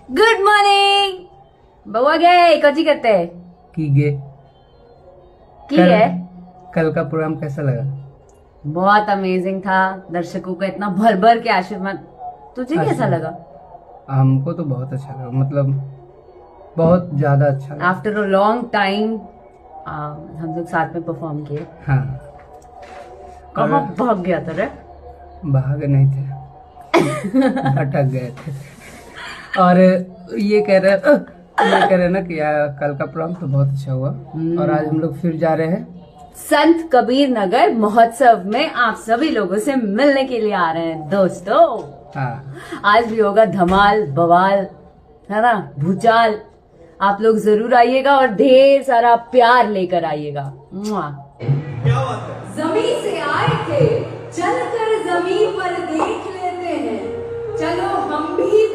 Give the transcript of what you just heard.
Good morning. बउआ गए कची करते की गे की कल है। कल का प्रोग्राम कैसा लगा? बहुत अमेजिंग था। दर्शकों का इतना भर भर के आशीर्वाद। तुझे कैसा अच्छा, लगा? हमको तो बहुत अच्छा लगा, मतलब बहुत ज्यादा अच्छा लगा। आफ्टर अ लॉन्ग टाइम हम लोग साथ में परफॉर्म किए। हाँ, कहाँ और भाग गया था रे? भाग नहीं थे, भटक गए थे। और ये कह रहे ना कि कल का प्रोग्राम तो बहुत अच्छा हुआ। और आज हम लोग फिर जा रहे हैं संत कबीर नगर महोत्सव में आप सभी लोगों से मिलने के लिए आ रहे हैं दोस्तों। हाँ, आज भी होगा धमाल बवाल, है ना, भूचाल। आप लोग जरूर आइएगा और ढेर सारा प्यार लेकर आइएगा। मुआ। जमीन से आए थे, चलकर जमीन पर देख लेते हैं। चलो हम भी